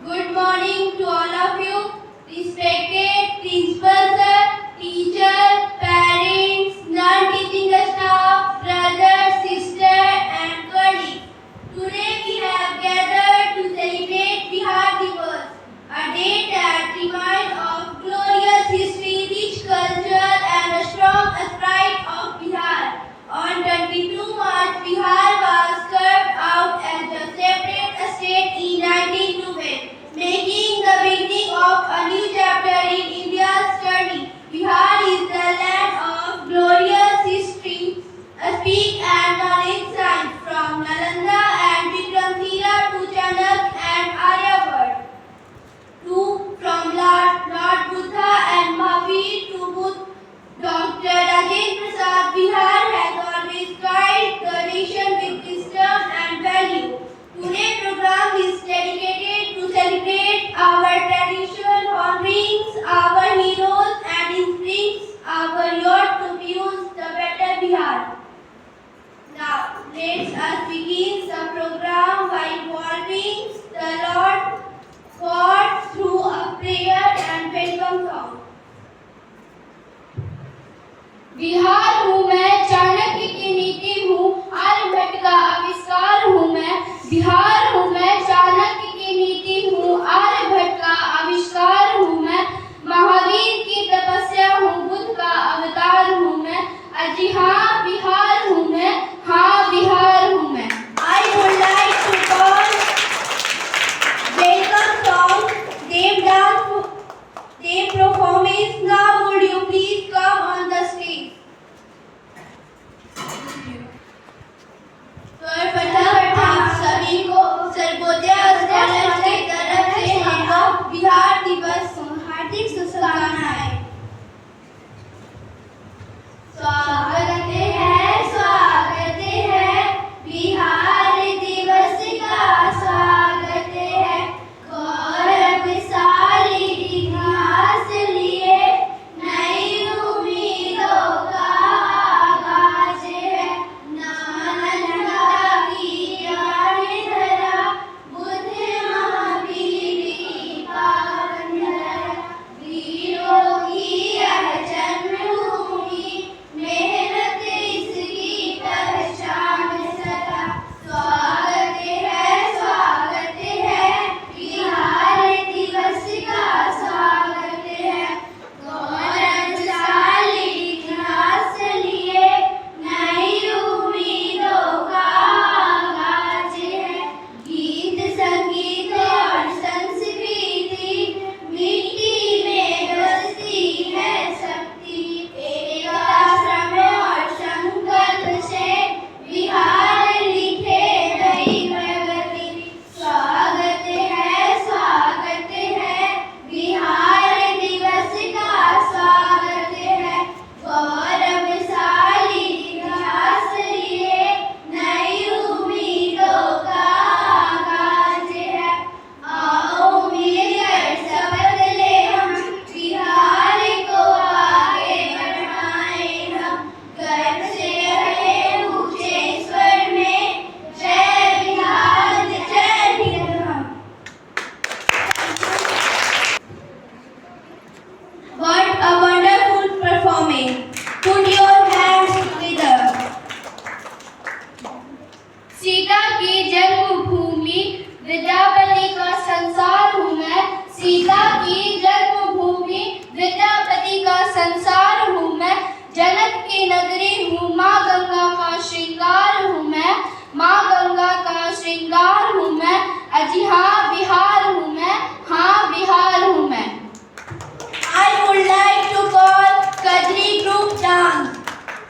Good morning to all of you, respected principal sir, teachers, parents, non-teaching staff, brothers, sisters, and colleagues. Today we have gathered to celebrate Bihar Diwas, a day that reminds of glorious history, rich culture, and a strong spirit of Bihar. On 22 March, Bihar was carved out as a separate state in 1912, making the beginning of a new chapter in India's journey. Bihar is the land of glorious history, speak and knowledge science from Nalanda and Vikramshila to Chanakya and Aryabhat, from Lord Buddha and Mahavir to Dr. Rajendra Prasad. Bihar has always guided the nation with wisdom and value. Today's program is dedicated to celebrate our tradition, honoring our heroes, and inspiring our youth to build the better Bihar. Now, let us begin the program by involving the Lord God through a prayer and welcome song. Bihar हूँ मैं, चाणक्य की नीति हूँ, आर्यभट्ट का आविष्कार हूँ मैं। बिहार हूँ मैं, चाणक्य की नीति हूँ, आर्यभट्ट का आविष्कार हूँ मैं। महावीर की तपस्या हूँ, बुद्ध का अवतार हूँ मैं। अजी हाँ बिहार हूँ मैं, हाँ बिहार हूँ मैं। I would like to call welcome song, Dev dance, Dev performance. Now would you please come on the stage? सर्वप्रथम आप सभी को सर्वोदय स्कॉलर्स की तरफ से हम लोग बिहार दिवस हार्दिक शुभकामनाएं। स्वागत है बिहार दिवस का स्वागत है। गौरवशाली इतिहास लिए नई उम्मीदों का आगाज है। नालंदा की याद धरा, बुद्ध महावीर का बंधरा, वीरों की यह जन्मभूमि, मेहनत इसकी पहचान सदा। स्वागत है बिहार दिवस का स्वागत है। गौरवशाली इतिहास लिए नई उम्मीदों का आगाज है। गीत संगीत और संस्कृति मिट्टी में बसती है शक्ति। एकता श्रम और संकल्प से बिहार लिखे नई प्रगति। स्वागत है बिहार दिवस का स्वागत है। गौरवशाली इतिहास लिए नई उम्मीदों का आगाज है। आओ मिलकर शपथ ले हम, बिहार को आगे बढ़ाएं हम। गर्व से कहें ऊंचे स्वर में, जय बिहार जय Bihar. What a wonderful performance! Put your hands together. Sita की जन्मभूमि, विद्यापति का संसार हूँ मैं। सीता की जन्मभूमि, विद्यापति का संसार हूँ मैं। जनक की नगरी हूँ, माँ गंगा का श्रृंगार हूँ मैं। माँ गंगा का श्रृंगार हूँ मैं। अजी हाँ बिहार हूँ मैं, हाँ बिहार हूँ मैं। I would like to call Kadri group dance.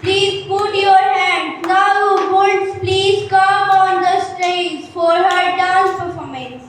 Please put your hands. Now would please come on the stage for her dance performance.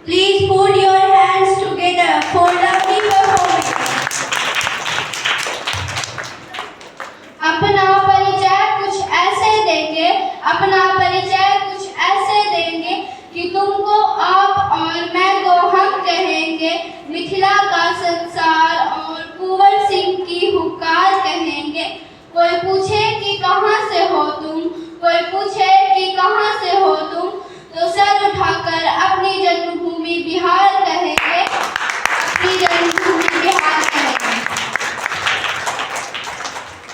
Please put your hands together for lovely performance. अपना परिचय कुछ ऐसे देंगे, कि तुमको आप और मैं को हम कहेंगे, मिथिला का संसार और कुंवर सिंह की हुक्कार कहेंगे। कोई पूछे कि कहाँ से हो तुम, तो सर उठाकर अपनी जन्मभूमि बिहार कहेंगे,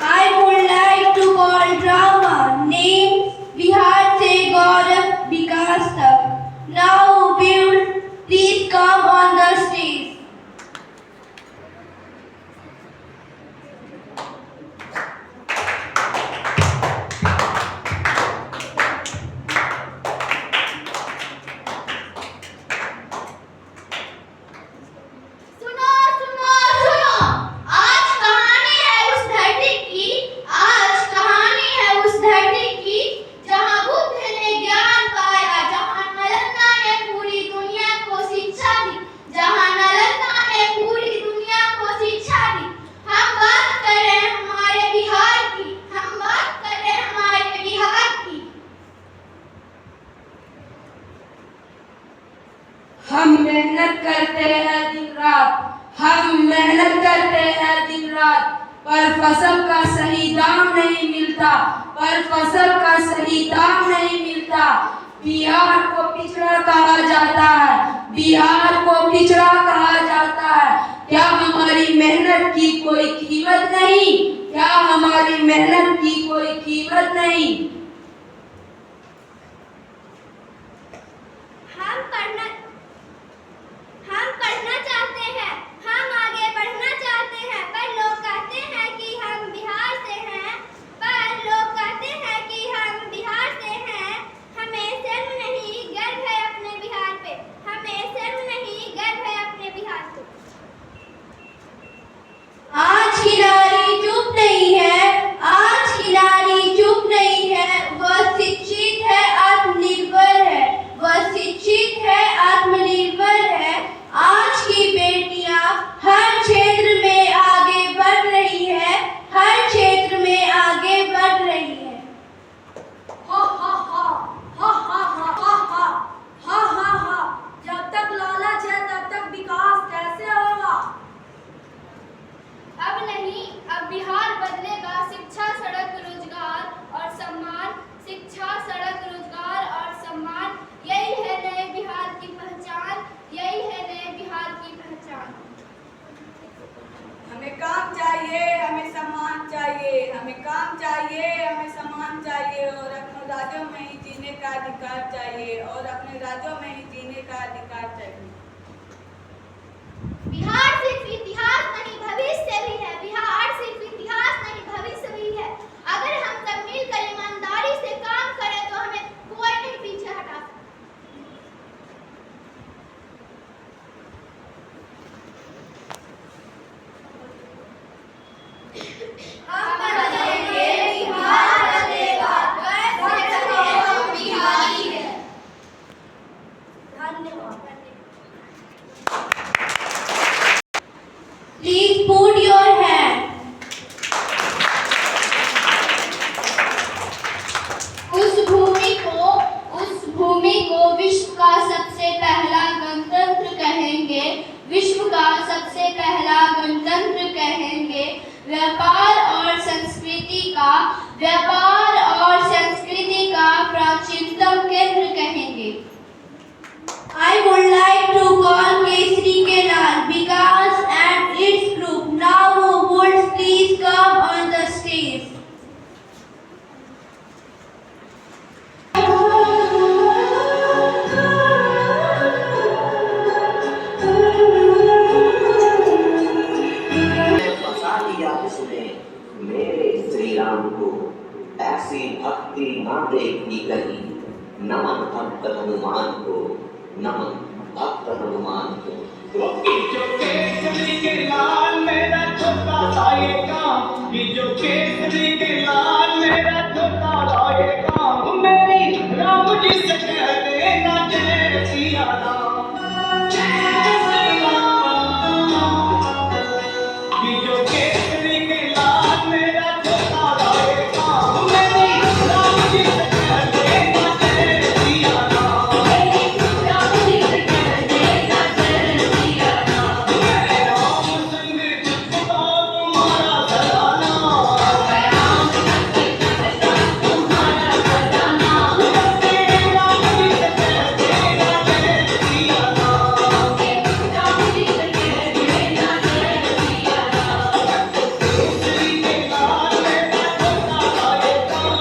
I would like to call drama name Bihar se Gaurav Vikas Tak. Now Bill, please come on the stage. हम मेहनत करते हैं दिन रात, पर फसल का सही दाम नहीं मिलता, बिहार को पिछड़ा कहा जाता है, क्या हमारी मेहनत की कोई कीमत नहीं? हम पढ़ना चाहते हैं, हम आगे बढ़ना चाहते हैं, पर लोग कहते हैं कि हम बिहार से हैं, हमें शर्म नहीं गर्व है अपने बिहार पे, आज की नारी चुप नहीं है, वह शिक्षित है, आत्मनिर्भर है। आज की बेटियां हर क्षेत्र में आगे बढ़ रही है। जब तक लालच है तब तक विकास कैसे होगा? अब नहीं, अब बिहार बदलेगा। शिक्षा सड़क रोजगार और सम्मान, यही है नए बिहार की पहचान, हमें काम चाहिए, हमें सम्मान चाहिए, और अपने राज्यों में ही जीने का अधिकार चाहिए, बिहार सिर्फ इतिहास नहीं भविष्य भी है, अगर हम सब मिलकर ईमानदारी से काम करें तो हमें कोई नहीं पीछे हटा सकता। Please put your hand. उस भूमि को विश्व का सबसे पहला गणतंत्र कहेंगे, व्यापार और संस्कृति का प्राचीनतम केंद्र कहेंगे। I would like to call Kesri Kelal, Vikas and its group. Now would please come on the stage. Hanuman को नमन, डॉक्टर हनुमान को। जो केसरी के लाल मेरा छोटा सा ये काम, ये जो केसरी के लाल मेरा छोटा सा ये काम, मेरी राम जी से कह देना जय सिया राम, जय सिया राम। ये जो केसरी के लाल मेरा छोटा सा ये काम, मेरी राम जी से कह देना जय सिया राम, मेरी राम जी से कह देना जय सिया राम। मैं राम संग जुटता तुम्हारा सलाना, मैं राम संग जुटता तुम्हारा सलाना, मेरे राम जी से कह देना जय सिया राम, मेरे राम जी से कह देना जय सिया राम। केसरी के लाल मेरा छोटा सा ये काम,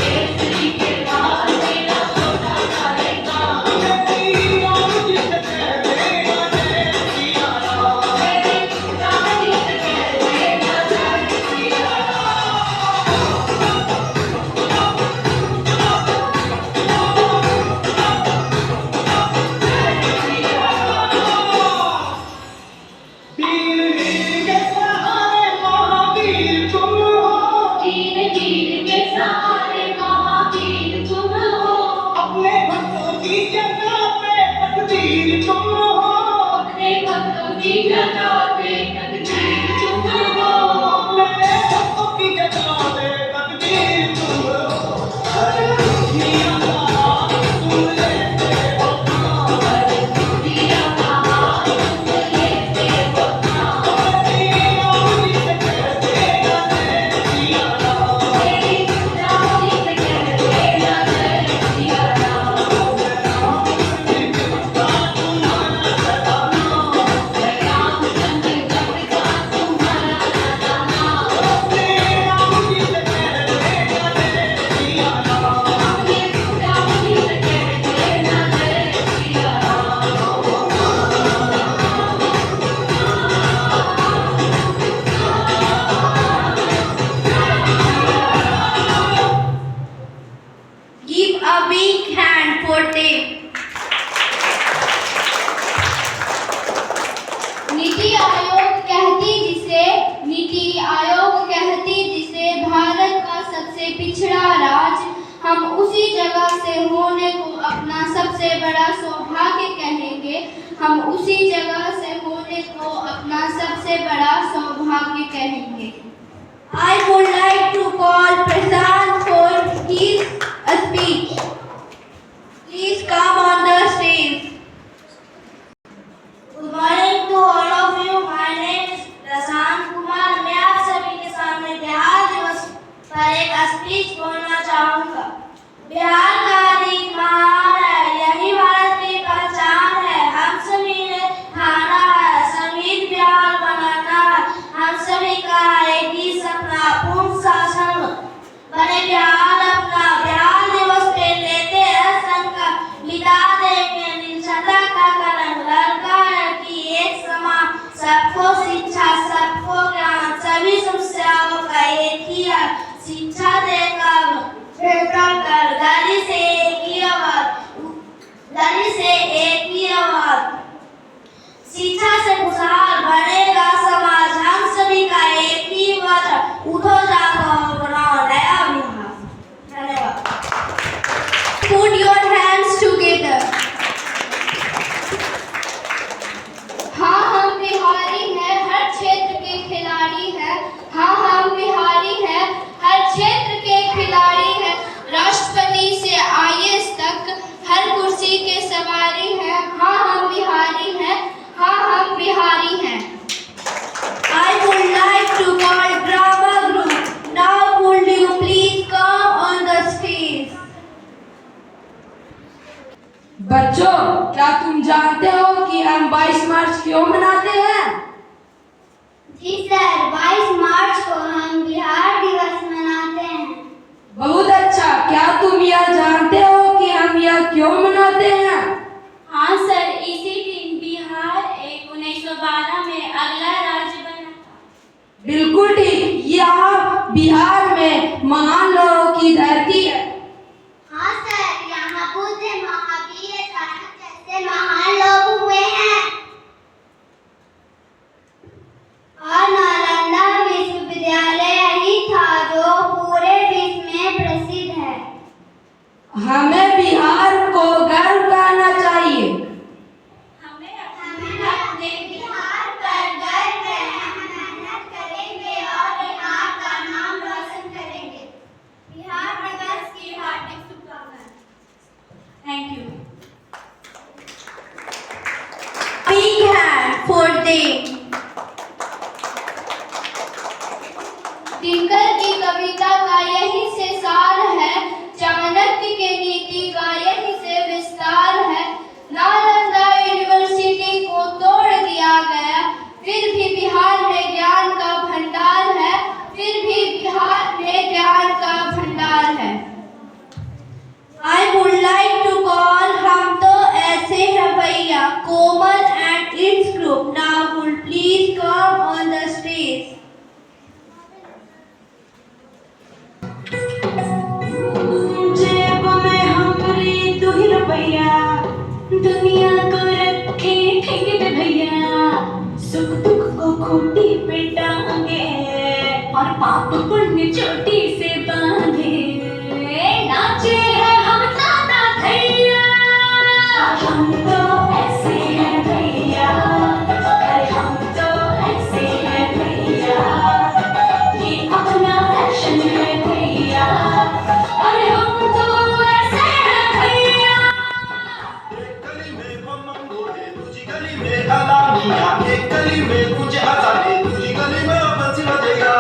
केसरी के लाल मेरा छोटा सा ये काम, मेरी राम जी से कह देना जय सिया राम, मेरी राम जी से कह देना जय सिया राम। वीर वीर के सहारे महावीर तुम हो, वीर वीर के सहारे महावीर तुम हो, अपने भक्तों की जगह पे तकदीर तुम हो, अपने भक्तों की जगह पे तकदीर तुम हो, अपने भक्तों की जगह पे तकदीर तुम हो। हर दुनिया का हाल तुम लेते हो काम, हर दुनिया का हाल तुम लेते हो काम, मेरी राम जी से कह देना जय सिया राम, मेरी राम जी से कह देना जय सिया राम। मैं राम संग जुटता तुम्हारा सलाना, मैं राम संग जुटता तुम्हारा सलाना, मेरे राम जी से कह देना जय सिया राम, मेरे राम जी से कह देना जय Siya Ram. Give a big hand for them. NITI Aayog कहती जिसे भारत का सबसे पिछड़ा राज्य हम उसी जगह से होने को अपना सबसे बड़ा सौभाग्य कहेंगे, हम उसी जगह से होने को अपना सबसे बड़ा सौभाग्य कहेंगे। I would like to call Prashant for his speech. Please come on the stage. Good morning to all of you. My name is Prashant Kumar. मैं आप सभी के सामने बिहार दिवस पर एक स्पीच बोलना चाहूँगा। बिहार का अधिक महान है, यही भारत की पहचान है। हम सभी ने ठाना है समृद्ध बिहार बनाना है। हम सभी का एक ही सपना पूर्ण शासन बने बिहार अपना। बिहार दिवस पे लेते हैं संकल्प, मिटा देंगे निष्ठा का कलंक। लड़का लड़की एक समान, सबको शिक्षा सबको ज्ञान, सभी समस्याओं का एक ही हल। शिक्षा देकर बेहतर कर, गली से एक ही आवाज, गली से एक ही आवाज। शिक्षा से खुशहाल बनेगा समाज, हम सभी का एक ही वचन, उठो जागो और बनाओ नया बिहार। धन्यवाद। Put your hands together. हाँ हम बिहारी हैं, हर क्षेत्र के खिलाड़ी हैं। हाँ हम बिहारी हैं, हर क्षेत्र के खिलाड़ी हैं। राष्ट्रपति से IAS तक हर कुर्सी के सवारी हैं। हाँ हम बिहारी हैं, हाँ हम बिहारी हैं। I would like to call drama group. Now would you please come on the stage? बच्चों, क्या तुम जानते हो कि हम 22 मार्च क्यों मनाते हैं? जी सर, 22 मार्च को हम बिहार दिवस मनाते हैं। बहुत अच्छा। क्या तुम यह जानते हो कि हम यह क्यों मनाते हैं? हाँ सर, इसी दिन बिहार 1912 में अगला राज्य बना था। बिल्कुल ठीक। यह बिहार में महान लोगों की धरती है। हाँ सर, यहाँ Buddha Mahavir big hand for them. Dinkar की कविता का यही से सार है, चाणक्य के नीति का यही से विस्तार है। नालंदा यूनिवर्सिटी को तोड़ दिया गया, फिर भी बिहार में ज्ञान का भंडार है, फिर भी बिहार में ज्ञान का भंडार है। I would like to call हम तो ऐसे हैं भैया, कोमल and its group now would please come on the stage. जेब में हमारी दो ही रुपया, दुनिया को रखे ठेके पे भैया, सुख दुख को खूंटी पे टांगे और पाप पुण्य चोटी से बांधे, नाचे हैं हम नाना भैया, हम तो ऐसे हैं भैया, अरे हम तो ऐसे हैं भैया, ये अपना फैशन है भैया, अरे हम तो ऐसे हैं भैया। एक गली में बम घोड़े, दूसरी गली में अलामिया, एक गली में कुछ अजाने, दूसरी गली में बंसी बजेगा।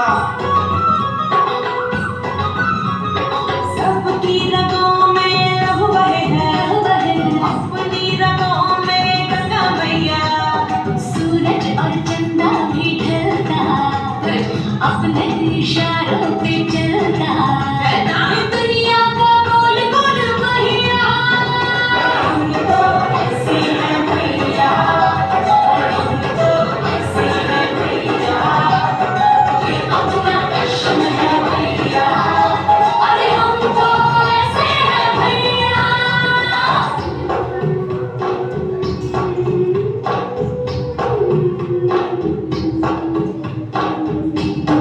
सबकी रगों में लहू बहे है, अपनी रगों में गंगा मैया, सूरज और चंदा भी ढलता, अपने इशारों पे चलता, दुनिया का गोल गोल भैया, हम तो ऐसे हैं भैया, हम तो ऐसे हैं भैया, ये अपना फैशन है भैया, अरे हम तो ऐसे हैं भैया।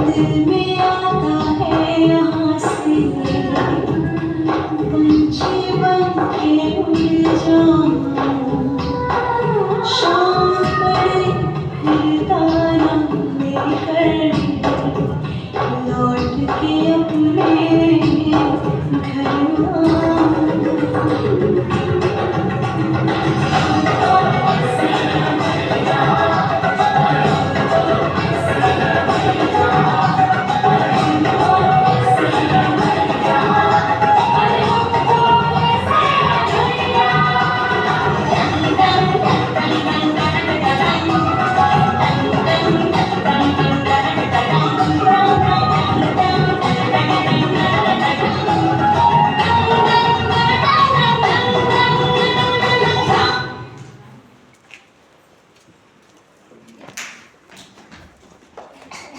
दिल में आता है यहाँ से पंछी बन के उड़ जाना, शाम पड़े फिर तारा लेकर लौट के अपने घर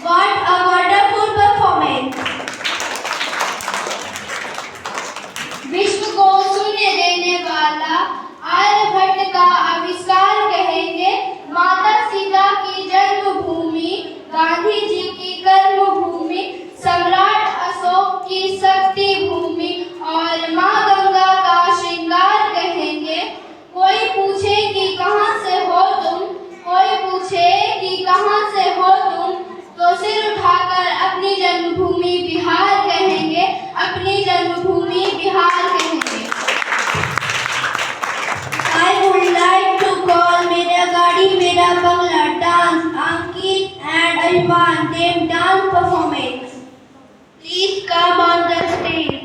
What a wonderful performance! विश्व को शून्य देने वाला आर्यभट्ट का आविष्कार कहेंगे, माता सीता की जन्मभूमि, गांधी जी की कर्मभूमि, सम्राट अशोक की शक्ति भूमि और माँ गंगा का श्रृंगार कहेंगे। कोई पूछे कि कहाँ से हो तुम, कोई पूछे कि कहाँ से हो तुम, तो सिर उठाकर अपनी जन्मभूमि बिहार कहेंगे, अपनी जन्मभूमि बिहार कहेंगे। I would like to call मेरा गाड़ी मेरा बंगला dance Ankit and Arman them dance performance. Please come on the stage.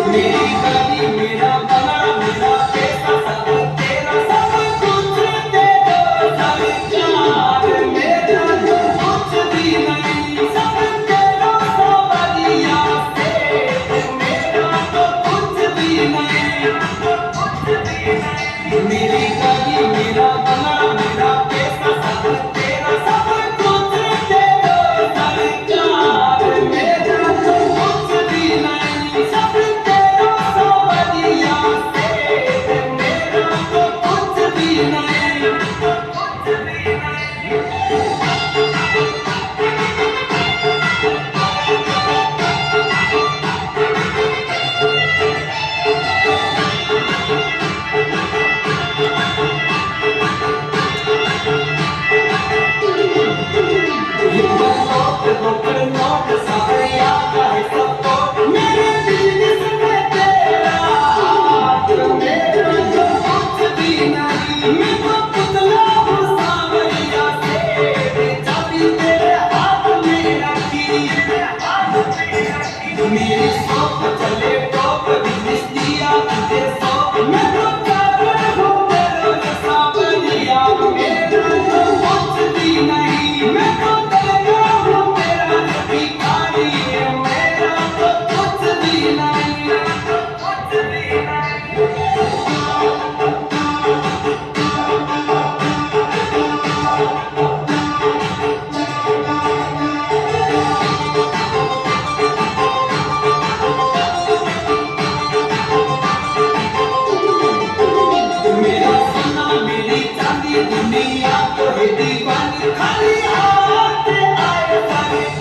मेरी गली मेरा बंगला मेरा पैसा सब तेरा, सब कुछ तेरा, सब चार मेरा जो कुछ भी नहीं, सब तेरा सवरिया से, मेरा तो कुछ भी नहीं, कुछ भी टोकन नोट सावरिया का है सबको मेरे बिजनेस में तेरा हाथ मेरा जो कुछ भी नहीं मैं तो पुतला हूँ सावरिया से चाबी तेरे हाथ में रखी मेरी शॉप चले टॉप बिजनेस दिया तुझे सौंप मैं तो काबर हूँ तेरा सावरिया मेरा जो कुछ भी नहीं मैं तो तेरा हूँ तेरा भिखारी है मेरा तो कुछ भी नहीं कुछ भी नहीं मेरा सोना मेरी चांदी दुनिया तो है दीवानी खाली हाथ आए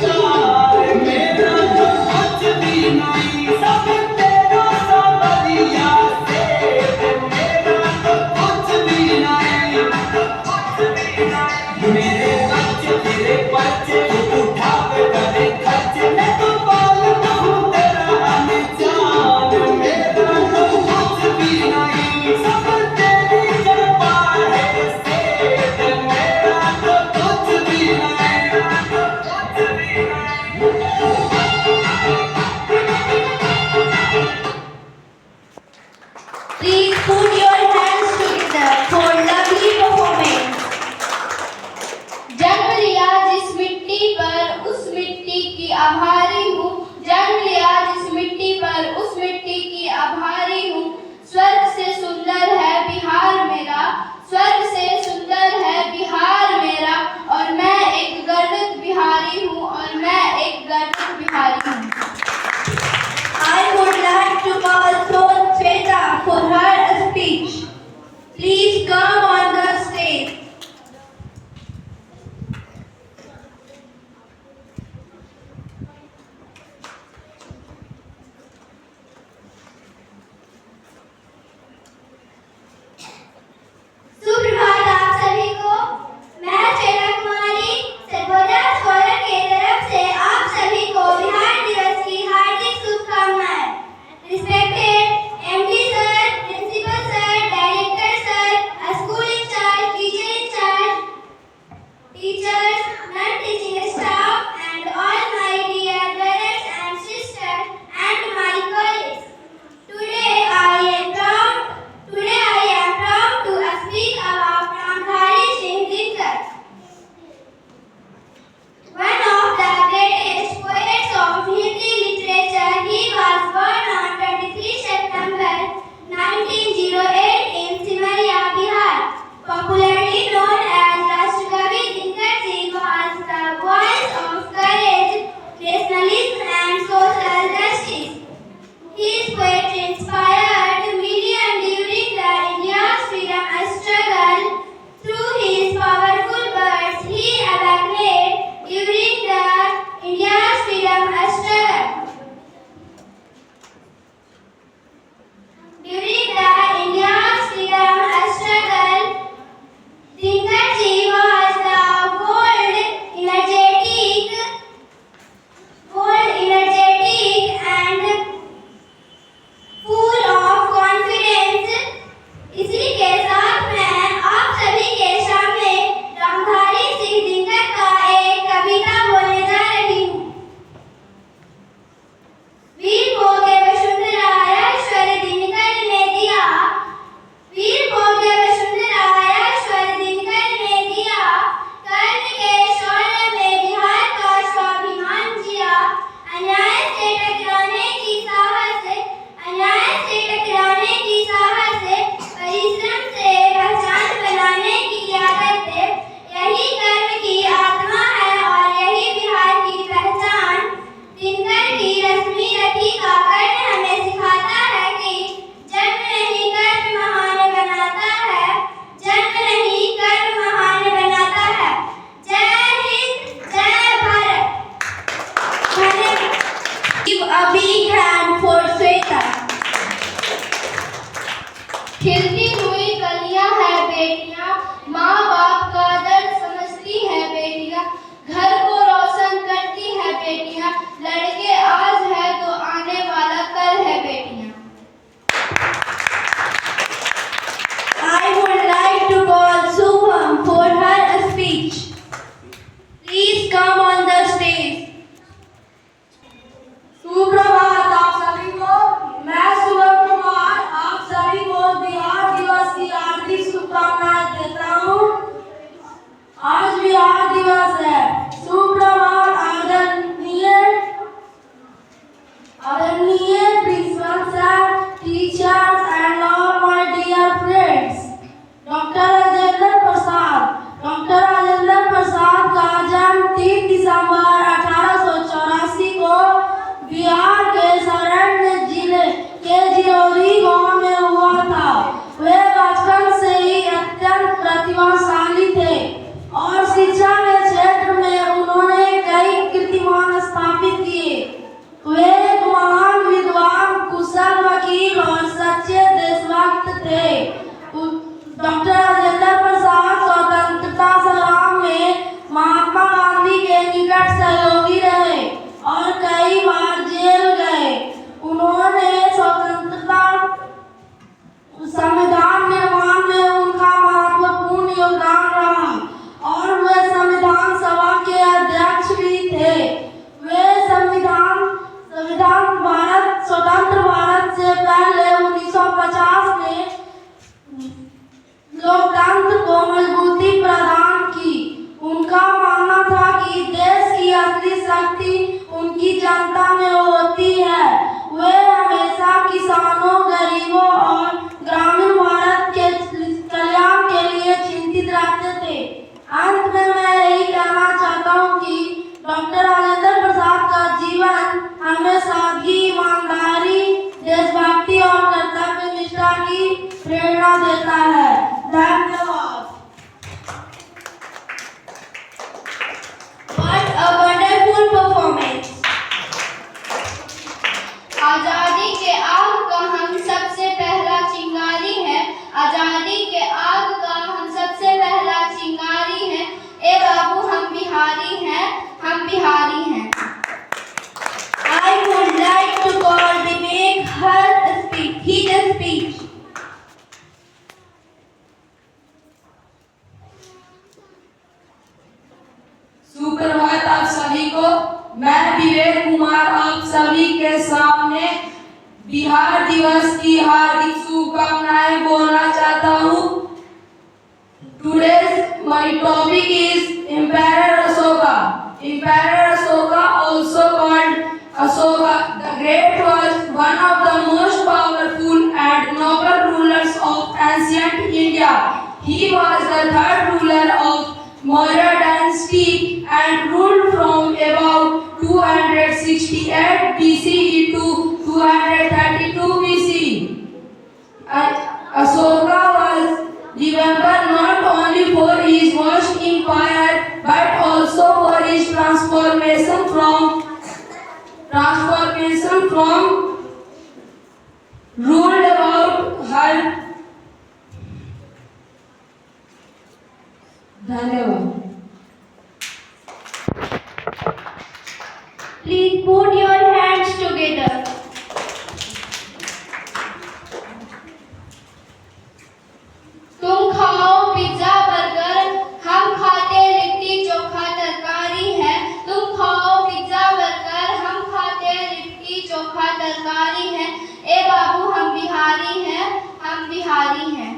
सरकार मेरा तो कुछ भी नहीं सब तेरा सावरिया से मेरा तो कुछ भी नहीं कुछ भी नहीं मेरे बच्चे तेरे बच्चे उठावे करे खर्चे मैं तो बाल हूँ तेरा अनजान मेरा तो कुछ भी नहीं सब तेरी कृपा है सेठ मेरा तो कुछ भी नहीं कुछ भी नहीं Please put your hands together for lovely performance. जन्म लिया जिस मिट्टी पर उस मिट्टी की आभारी हूँ जन्म लिया जिस मिट्टी पर उस मिट्टी की आभारी हूँ स्वर्ग से सुंदर है बिहार मेरा स्वर्ग से सुंदर है बिहार मेरा और मैं एक गर्वित बिहारी हूँ और मैं एक गर्वित बिहारी हूँ I would like to call Shweta for her speech. Please come on the stage. सुप्रभात आप सभी को मैं श्वेता कुमारी सरगोजा स्कॉलर के तरफ से आप सभी को बिहार दिवस की हार्दिक शुभकामनाएं respected MD sir principal sir director sir school in charge teacher in charge teachers non teaching staff and all my dear brothers and sisters and my colleagues Today I am proud to speak about Ramdhari Singh Dikkar, one of the greatest poets of Hindi literature. He was born on 23 September 1908 in Simariya, Bihar. Popularly known as Rashtrakavi, Dikkar Ji was the voice दिसंबर 1884 को बिहार के सारण जिले के जिरौली गांव में हुआ था। वे बचपन से ही अत्यंत प्रतिभाशाली थे और शिक्षा के क्षेत्र में उन्होंने कई कीर्तिमान स्थापित किए। वे एक महान विद्वान, कुशल वकील और सच्चे देशभक्त थे। डॉक्टर राजेंद्र प्रसाद स्वतंत्रता संग्राम में महात्मा गांधी के निकट सहयोगी रहे और कई बार जेल गए। उन्होंने स्वतंत्रता संविधान निर्माण में उनका महत्वपूर्ण योगदान रहा और वे संविधान सभा के अध्यक्ष भी थे। वे स्वतंत्र भारत से पहले 1950 में लोकतंत्र को मजबूती प्रदान की। उनका मानना था कि देश की असली शक्ति उनकी जनता में होती है। वे हमेशा किसानों, गरीबों और ग्रामीण भारत के कल्याण के लिए चिंतित रहते थे। अंत में मैं यही कहना चाहता हूँ कि डॉक्टर राजेंद्र प्रसाद का जीवन हमें सादगी, ईमानदारी, देशभक्ति और कर्तव्य निष्ठा की प्रेरणा देता है। धन्यवाद। What a wonderful performance! आजादी के आग का हम सबसे पहला चिंगारी है। आजादी के आग का हम सबसे पहला चिंगारी है। ए बाबू हम बिहारी हैं, हम बिहारी हैं। I would like to call Vivek her speech. His speech. सुप्रभात आप सभी को। मैं विवेक कुमार आप सभी के सामने बिहार दिवस की हार्दिक शुभकामनाएं बोलना चाहता हूँ। Today's my topic is Emperor Ashoka. Emperor Ashoka, also called Ashoka the Great, was one of the most powerful and noble rulers of ancient India. He was the third ruler of Maurya dynasty and ruled from about 268 BCE to 232 BCE. Ashoka was remembered not only for his vast empire but also for his transformation from ruled about her. धन्यवाद। Please put your hands together. तुम खाओ pizza burger, हम खाते लिट्टी चोखा तरकारी है। तुम खाओ pizza burger, हम खाते लिट्टी चोखा तरकारी है। ए बाबू हम बिहारी हैं, हम बिहारी हैं।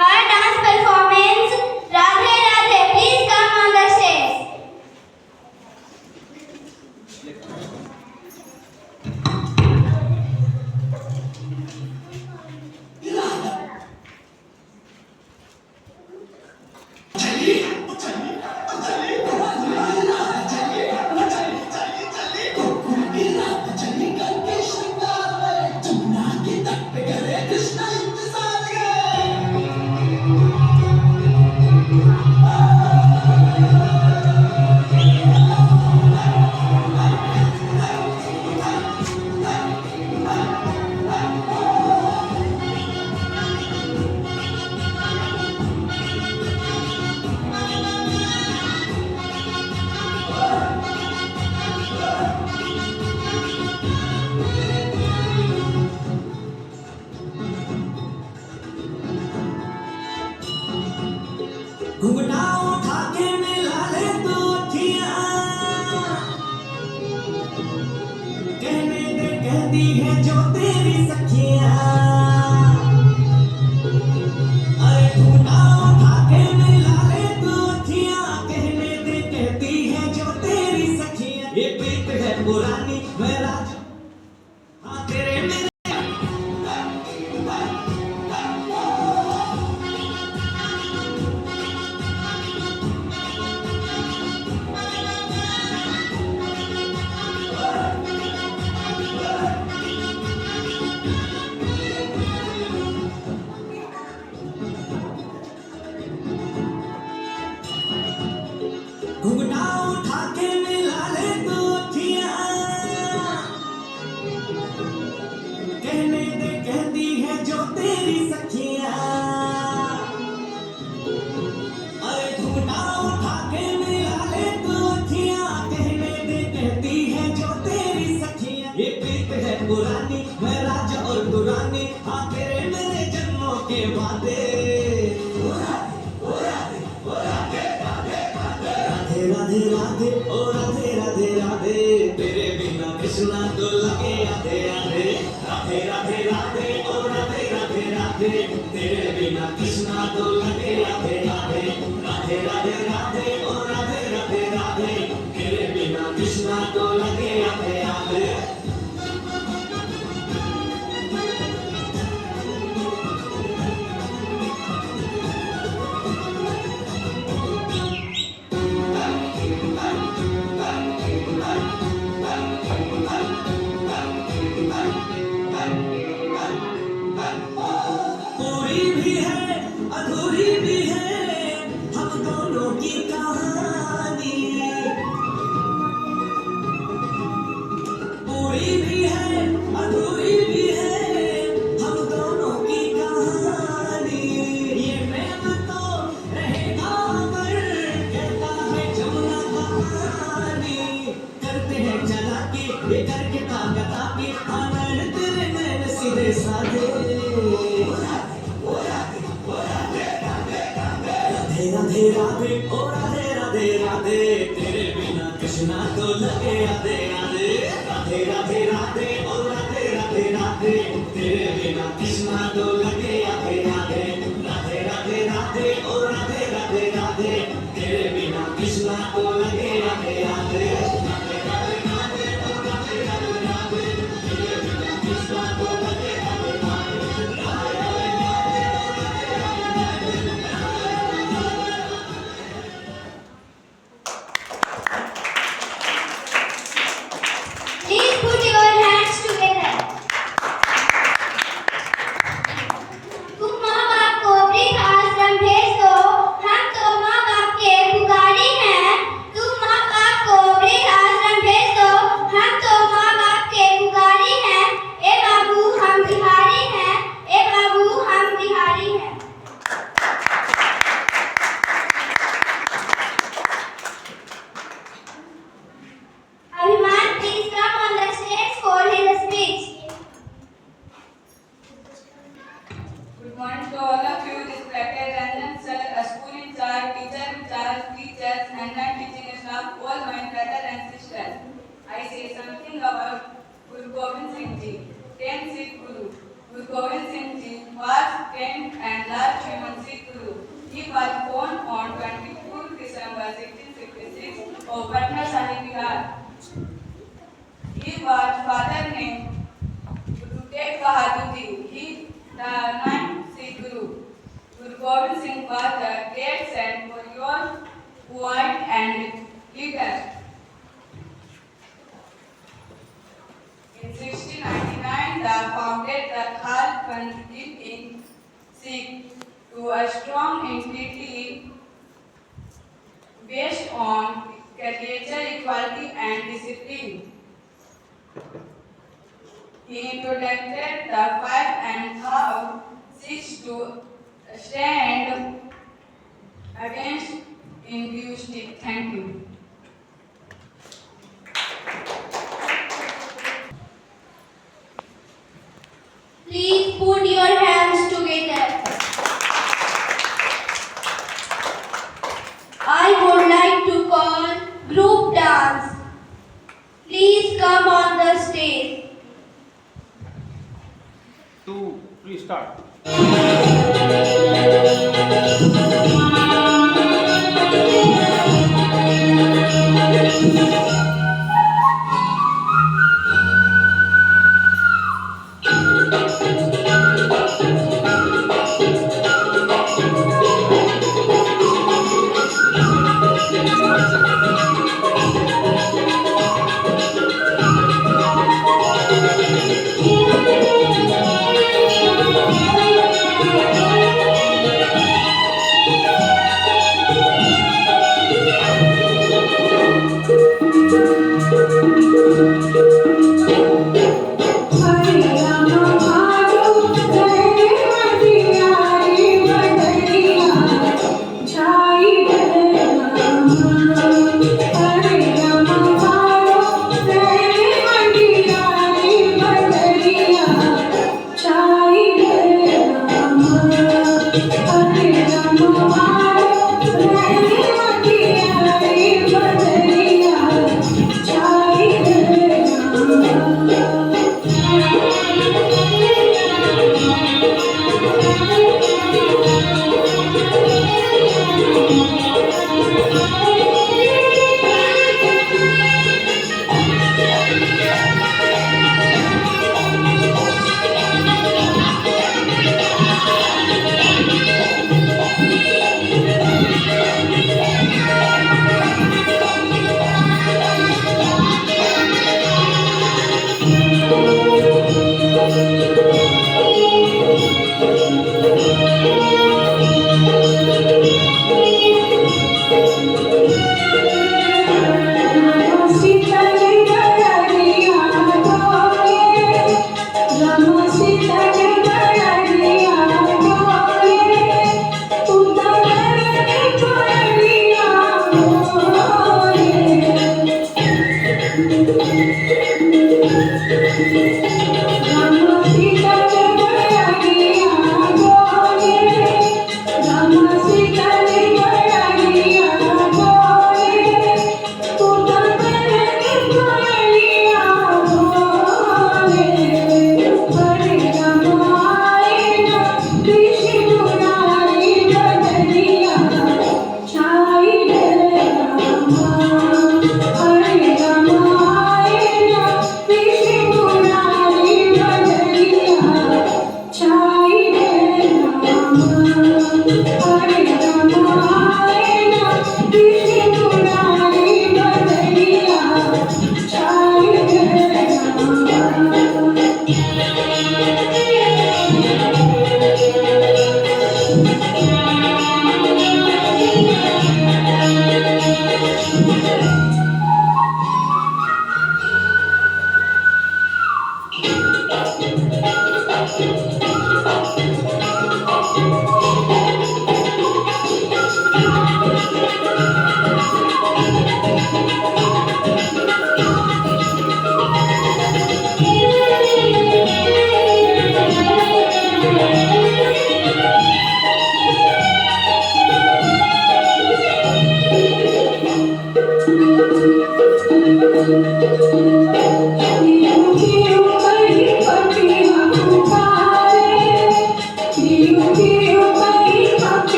Her dance performance, Radhe Radhe, please come on the stage. घुंघटा उठा के मिला ले दो अखियां, कहने दे कहती है जो तेरी सखियां। अरे घुंघटा उठा के मिला ले दो अखियां, कहने दे कहती है जो तेरी सखियां। ये प्रीत है पुरानी मैं राज, हाँ तेरे मेरे उठा के मिला ले तू अखियां कहने दे कहती है जो तेरी सखियां ये प्रीत है पुरानी मैं राजा और तू रानी हाँ तेरे मेरे जन्मों के वादे राधे राधे राधे ओ राधे राधे राधे तेरे बिना कृष्णा तो लगे आधे आधे राधे राधे राधे ओ राधे राधे राधे तेरे बिना कृष्णा तो लगे आधे आधे राधे राधे राधे ओ राधे राधे राधे तेरे बिना कृष्णा तो लगे आधे आधे पूरी भी है अधूरी भी है हम दोनों की कहानी पूरी भी है अधूरी भी है हम दोनों की कहानी ये प्रेम तो रहेगा अमर कहता है जमुना का पानी करते हैं चालाकी ये करके ताकता की आनंद तेरे नैन सीधे साधे राधे राधे ओ राधे राधे राधे तेरे बिना कृष्णा तो लगे आधे आधे राधे राधे राधे ओ राधे राधे राधे तेरे बिना कृष्णा तो लगे आधे आधे राधे राधे राधे ओ राधे राधे राधे तेरे बिना कृष्णा तो लगे आधे आधे राधे राधे राधे ओ राधे राधे राधे तेरे बिना कृष्णा तो लगे आधे आधे Please put your hands together. तुम माँ बाप को वृद्धाश्रम भेज दो हम तो माँ बाप के पुकारी हैं तुम माँ बाप को वृद्धाश्रम भेज दो हम तो माँ बाप के पुकारी हैं ए बाबू हम बिहारी हैं ए बाबू हम बिहारी हैं Abhiman, please come on the stage for his speech. Good morning to all of you, respected Ranjan sir, a school in charge, teacher in charge, teachers, and non-teaching staff, all my brothers and sisters. I say something about Guru Gobind Singh Ji, 10th Sikh Guru. Guru Gobind Singh Ji was 10th and last human Sikh Guru. He was born on 24 December 1666 of Patna Sahib, Bihar. He was father named Guru Tegh Bahadur Ji. He the ninth Sikh Guru. Guru Gobind Singh was the great saint, warrior, poet and leader. In 1699, the founded the Khal Pandit in Sikh to a strong entity based on culture, equality and discipline. He introduced the 5 and how 6 to stand against injustice. Thank you. Please put your hands together. I would like to call group dance. Please come on the stage. 2, 3, start. छाई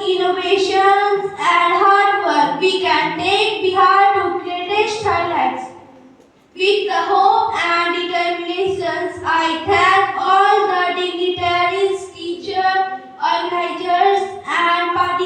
innovations, and hard work, we can take Bihar to greatest heights. With the hope and determinations, I thank all the dignitaries, teachers, organizers, and participants